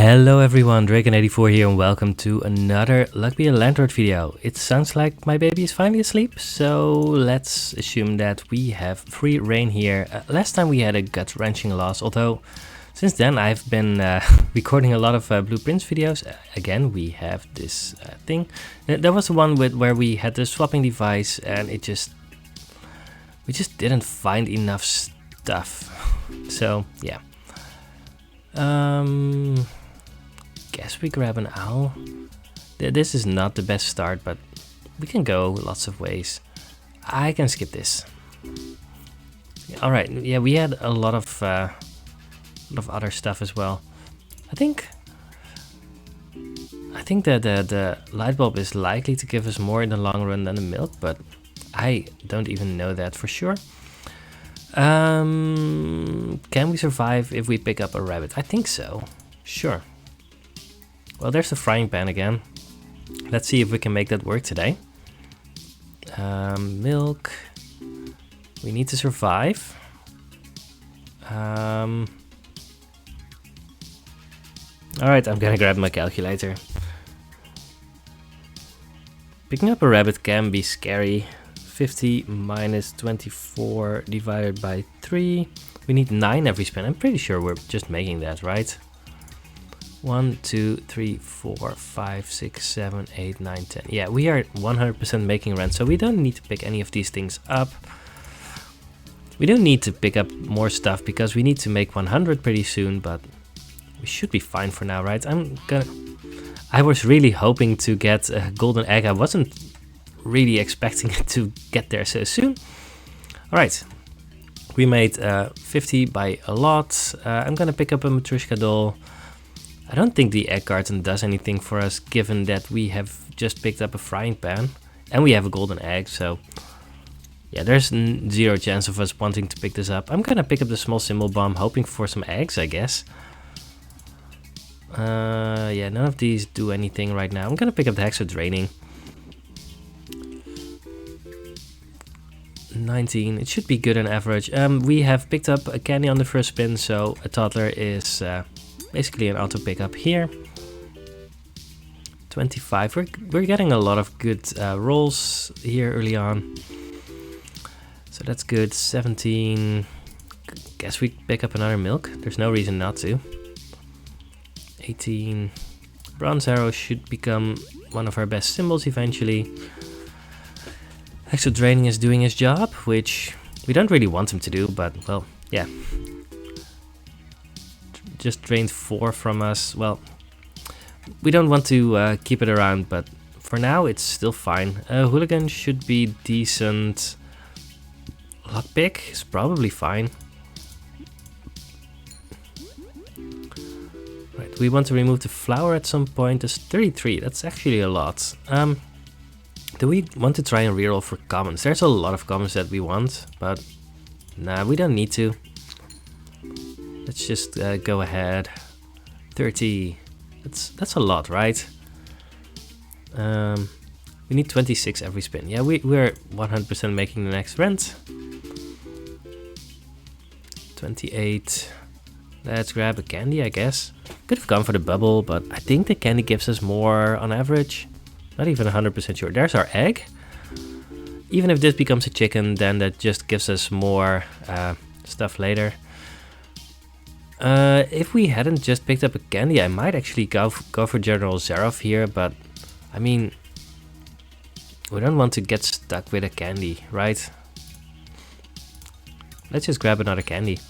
Hello everyone, Dragon84 here and welcome to another Luck Be a Landlord video. It sounds like my baby is finally asleep, so let's assume that we have free reign here. Last time we had a gut-wrenching loss, although since then I've been recording a lot of Blue Prince videos. Again, we have this thing. There was the one where we had the swapping device and we just didn't find enough stuff. So yeah. Guess we grab an owl. This is not the best start, but we can go lots of ways. I can skip this. All right, yeah, we had a lot of other stuff as well. I think that the light bulb is likely to give us more in the long run than the milk, but I don't even know that for sure. Can we survive if we pick up a rabbit? I think so. Sure. Well, there's the frying pan again. Let's see if we can make that work today. Milk. We need to survive. Alright, I'm gonna grab my calculator. Picking up a rabbit can be scary. 50 minus 24 divided by 3. We need 9 every spin. I'm pretty sure we're just making that, right? 1, 2, 3, 4, 5, 6, 7, 8, 9, 10. Yeah, we are 100% making rent, so we don't need to pick any of these things up. We don't need to pick up more stuff because we need to make 100 pretty soon, but we should be fine for now, right? I was really hoping to get a golden egg. I wasn't really expecting it to get there so soon. Alright, we made 50 by a lot. I'm gonna pick up a Matryoshka doll. I don't think the egg carton does anything for us, given that we have just picked up a frying pan and we have a golden egg, so yeah, there's zero chance of us wanting to pick this up. I'm gonna pick up the small symbol bomb, hoping for some eggs, I guess. Yeah, none of these do anything right now. I'm gonna pick up the Hexo Draining. 19, it should be good on average. We have picked up a candy on the first spin, so a toddler is basically an auto pickup here. 25, we're getting a lot of good rolls here early on, so that's good. 17, guess we pick up another milk, there's no reason not to. 18, bronze arrow should become one of our best symbols eventually. Hexo Draining is doing his job, which we don't really want him to do, but well, yeah. Just drained 4 from us. Well, we don't want to keep it around, but for now it's still fine. Hooligan should be decent. Lockpick is probably fine. Right, we want to remove the flower at some point. There's 33, that's actually a lot. Do we want to try and reroll for commons? There's a lot of commons that we want, but nah, we don't need to. Let's just go ahead. 30. That's a lot, right? We need 26 every spin. Yeah, we're 100% making the next rent. 28. Let's grab a candy, I guess. Could have gone for the bubble, but I think the candy gives us more on average. Not even 100% sure. There's our egg. Even if this becomes a chicken, then that just gives us more stuff later. If we hadn't just picked up a candy, I might actually go for General Zarov here, but I mean, we don't want to get stuck with a candy, right? Let's just grab another candy.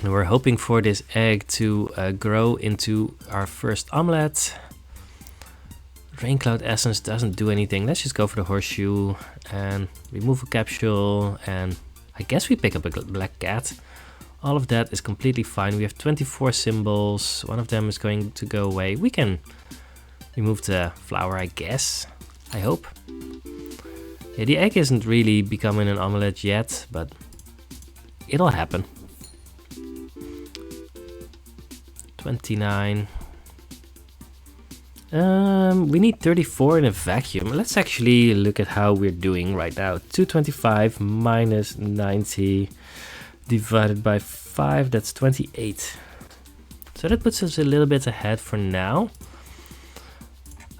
And we're hoping for this egg to grow into our first omelette. Rain Cloud Essence doesn't do anything. Let's just go for the horseshoe and remove a capsule, and I guess we pick up a black cat. All of that is completely fine. We have 24 symbols. One of them is going to go away. We can remove the flower, I guess. I hope. Yeah, the egg isn't really becoming an omelette yet, but it'll happen. 29. We need 34 in a vacuum. Let's actually look at how we're doing right now. 225 minus 90 divided by 5, that's 28. So that puts us a little bit ahead for now.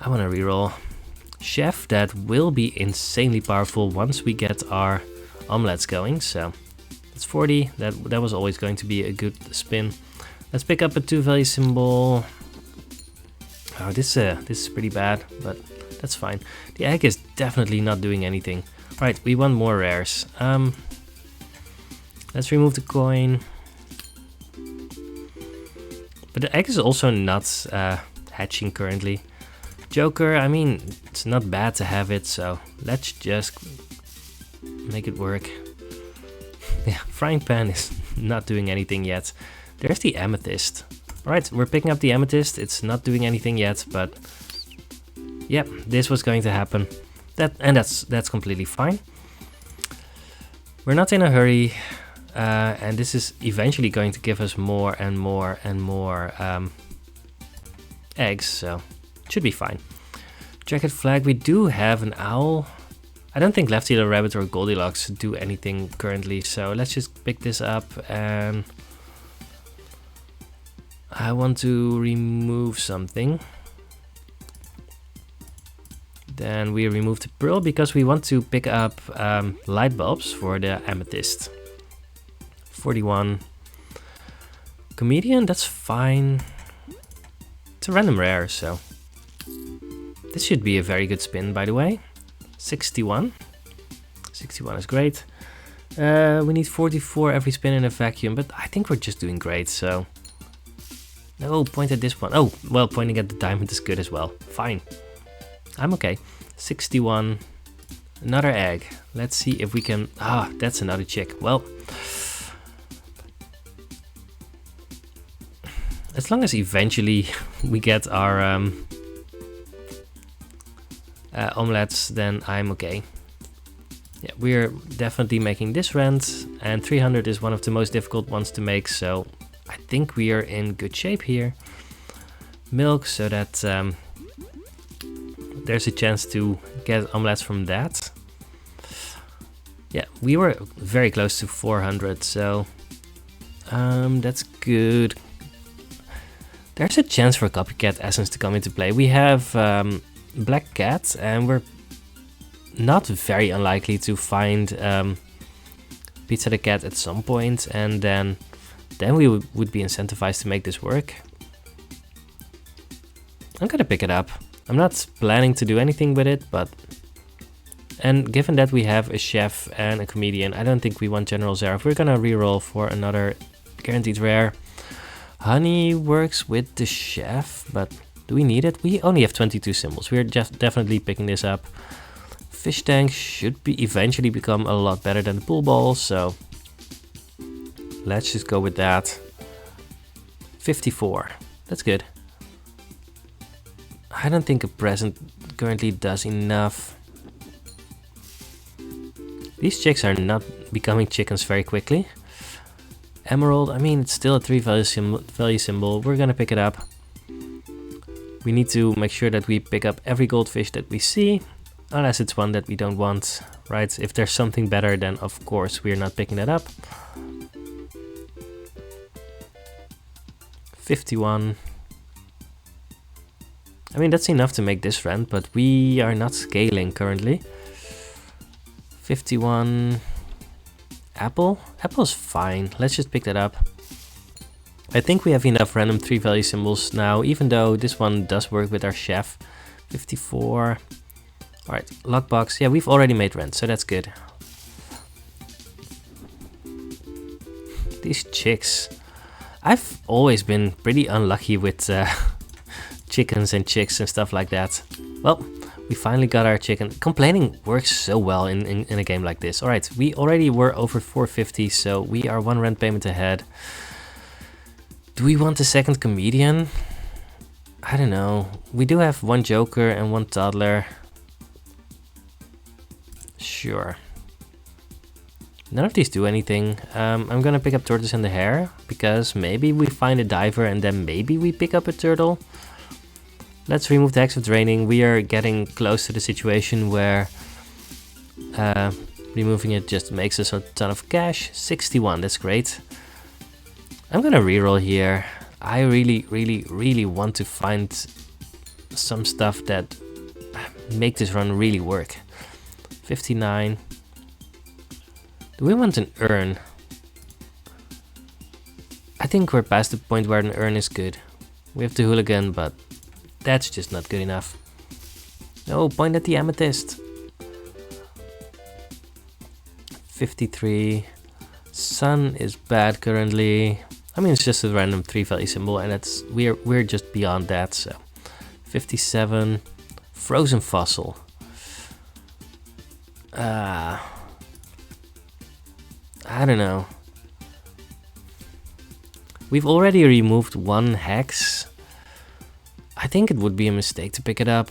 I want to reroll. Chef, that will be insanely powerful once we get our omelets going. So it's 40. That was always going to be a good spin. Let's pick up a 2-value symbol. Oh, this is pretty bad, but that's fine. The egg is definitely not doing anything. Right, we want more rares. Let's remove the coin. But the egg is also not hatching currently. Joker, I mean, it's not bad to have it, so let's just make it work. Yeah, frying pan is not doing anything yet. There's the amethyst. Alright, we're picking up the amethyst. It's not doing anything yet, but yeah, this was going to happen. That's completely fine. We're not in a hurry, and this is eventually going to give us more and more and more eggs, so it should be fine. Jacket flag, we do have an owl. I don't think Lefty the Rabbit or Goldilocks do anything currently, so let's just pick this up, and I want to remove something. Then we remove the pearl because we want to pick up light bulbs for the amethyst. 41. Comedian, that's fine. It's a random rare, so this should be a very good spin, by the way. 61. 61 is great. We need 44 every spin in a vacuum, but I think we're just doing great, so no, point at this one. Oh, well, pointing at the diamond is good as well. Fine. I'm okay. 61. Another egg. Let's see if we can... Ah, that's another chick. Well, as long as eventually we get our omelets, then I'm okay. Yeah, we're definitely making this rent, and 300 is one of the most difficult ones to make, so I think we are in good shape here. Milk, so that there's a chance to get omelets from that. Yeah, we were very close to 400, so that's good. There's a chance for Copycat Essence to come into play. We have Black Cat, and we're not very unlikely to find Pizza the Cat at some point, and then we would be incentivized to make this work. I'm gonna pick it up. I'm not planning to do anything with it, but... And given that we have a chef and a comedian, I don't think we want General Zaref. We're gonna reroll for another guaranteed rare. Honey works with the chef, but do we need it? We only have 22 symbols. We're just definitely picking this up. Fish tank should eventually become a lot better than the pool ball, so let's just go with that. 54. That's good. I don't think a present currently does enough. These chicks are not becoming chickens very quickly. Emerald, I mean, it's still a 3-value symbol. We're gonna pick it up. We need to make sure that we pick up every goldfish that we see, unless it's one that we don't want, right? If there's something better, then of course we're not picking that up. 51. I mean, that's enough to make this rent, but we are not scaling currently. 51. Apple? Apple's fine. Let's just pick that up. I think we have enough random 3-value symbols now, even though this one does work with our chef. 54. Alright, lockbox. Yeah, we've already made rent, so that's good. These chicks. I've always been pretty unlucky with chickens and chicks and stuff like that. Well, we finally got our chicken. Complaining works so well in a game like this. Alright, we already were over 450, so we are 1 rent payment ahead. Do we want a second comedian? I don't know. We do have 1 joker and 1 toddler. Sure. None of these do anything. I'm gonna pick up Tortoise and the Hare, because maybe we find a diver and then maybe we pick up a turtle. Let's remove the Hex of Draining. We are getting close to the situation where removing it just makes us a ton of cash. 61, that's great. I'm gonna reroll here. I really want to find some stuff that make this run really work. 59. Do we want an urn? I think we're past the point where an urn is good. We have the hooligan, but that's just not good enough. No, point at the amethyst. 53. Sun is bad currently. I mean, it's just a random 3 value symbol, and it's we're just beyond that. So 57. Frozen fossil. I don't know. We've already removed 1 hex. I think it would be a mistake to pick it up.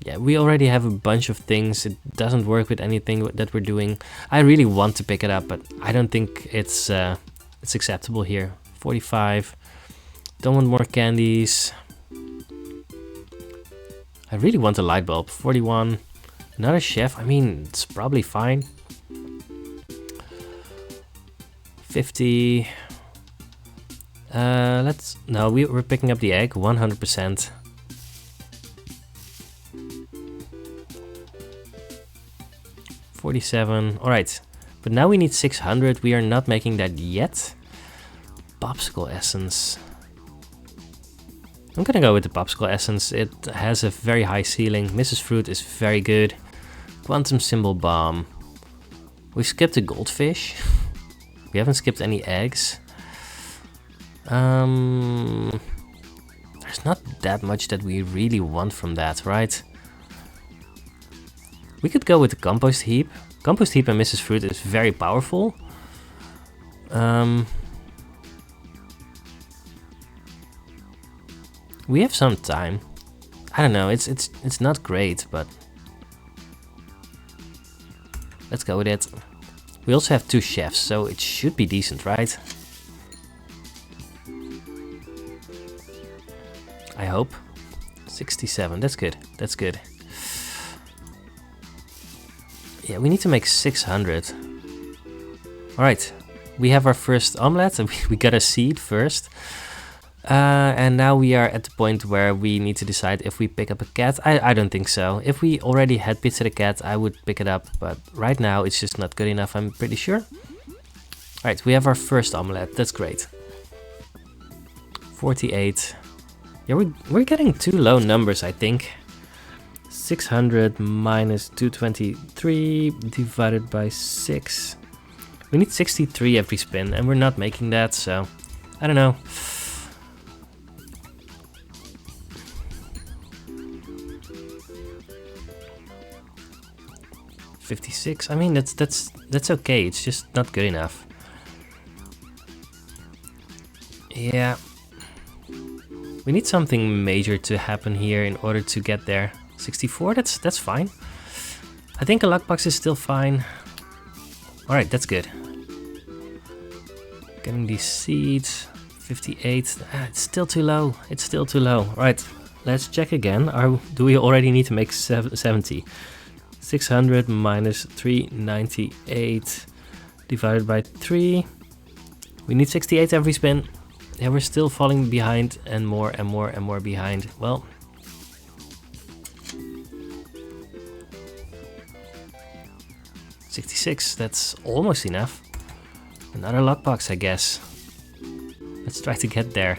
Yeah, we already have a bunch of things. It doesn't work with anything that we're doing. I really want to pick it up, but I don't think it's acceptable here. 45. Don't want more candies. I really want a light bulb. 41. Another chef. I mean, it's probably fine. 50. No, we're picking up the egg 100%. $47. All right, but now we need 600. We are not making that yet. Popsicle essence. I'm gonna go with the popsicle essence. It has a very high ceiling. Mrs. Fruit is very good. Quantum symbol bomb. We skipped a goldfish. We haven't skipped any eggs. There's not that much that we really want from that, right? We could go with the compost heap. Compost heap and Mrs. Fruit is very powerful. We have some time. I don't know. It's not great, but let's go with it. We also have 2 chefs, so it should be decent, right? I hope. 67. That's good. That's good. Yeah, we need to make 600. Alright, we have our first omelette. We got a seed first. And now we are at the point where we need to decide if we pick up a cat. I don't think so. If we already had Pizza the Cat, I would pick it up. But right now, it's just not good enough, I'm pretty sure. Alright, we have our first omelette. That's great. 48. Yeah, we're getting 2 low numbers, I think. 600 minus 223 divided by 6. We need 63 every spin, and we're not making that, so I don't know. $56. I mean, that's okay. It's just not good enough. Yeah. We need something major to happen here in order to get there. 64, that's fine. I think a lockbox is still fine. Alright, that's good. Getting these seeds. 58. It's still too low. It's still too low. Alright, let's check again. Do we already need to make 70? 600 minus 398 divided by 3. We need 68 every spin. Yeah, we're still falling behind and more and more and more behind. Well, 66, that's almost enough. Another lockbox, I guess. Let's try to get there.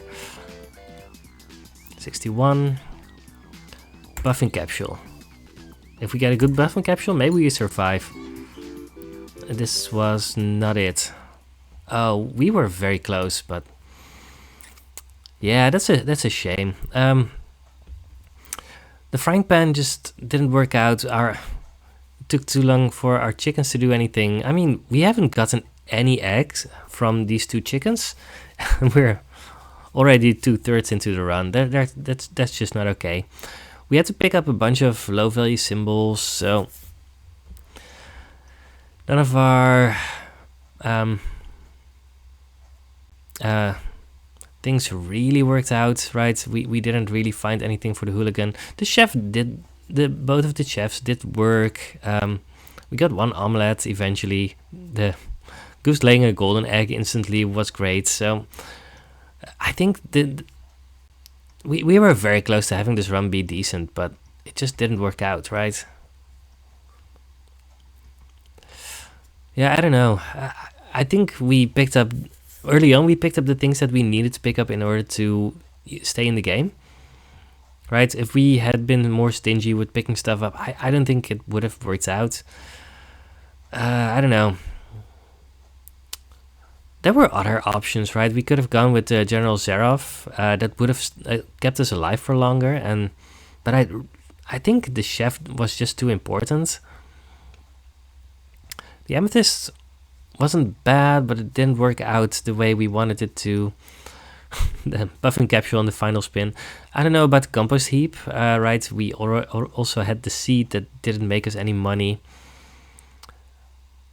61. Buffing capsule. If we get a good buffing capsule, maybe we survive. This was not it. Oh, we were very close, but yeah, that's a shame. The frying pan just didn't work out. It took too long for our chickens to do anything. I mean, we haven't gotten any eggs from these 2 chickens. We're already 2/3 into the run. That's just not okay. We had to pick up a bunch of low value symbols, so none of our things really worked out, right? We didn't really find anything for the hooligan. The chef did, both of the chefs did work. We got 1 omelette eventually. The Goose laying a golden egg instantly was great. So I think we were very close to having this run be decent, but it just didn't work out, right? Yeah, I don't know. I think we picked up early on. We picked up the things that we needed to pick up in order to stay in the game, right? If we had been more stingy with picking stuff up, I don't think it would have worked out. I don't know. There were other options, right? We could have gone with General Zerov. That would have kept us alive for longer. But I think the chef was just too important. The amethyst wasn't bad, but it didn't work out the way we wanted it to. The buffing capsule on the final spin. I don't know about the compost heap, right? We also had the seed that didn't make us any money.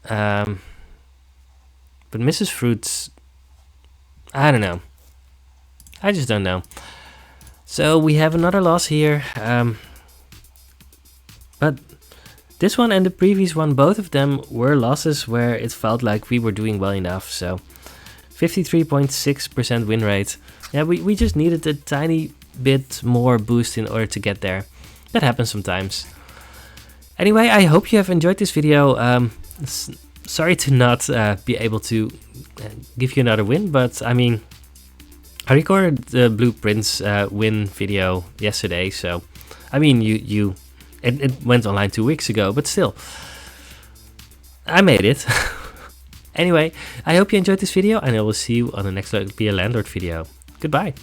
But Mrs. Fruits, I don't know. I just don't know. So we have another loss here. But this one and the previous one, both of them were losses where it felt like we were doing well enough. So 53.6% win rate. Yeah, we just needed a tiny bit more boost in order to get there. That happens sometimes. Anyway, I hope you have enjoyed this video. Sorry to not be able to give you another win, but I mean, I recorded the Blueprints win video yesterday, so I mean, it went online 2 weeks ago, but still, I made it. Anyway, I hope you enjoyed this video, and I will see you on the next Be a Landlord video. Goodbye.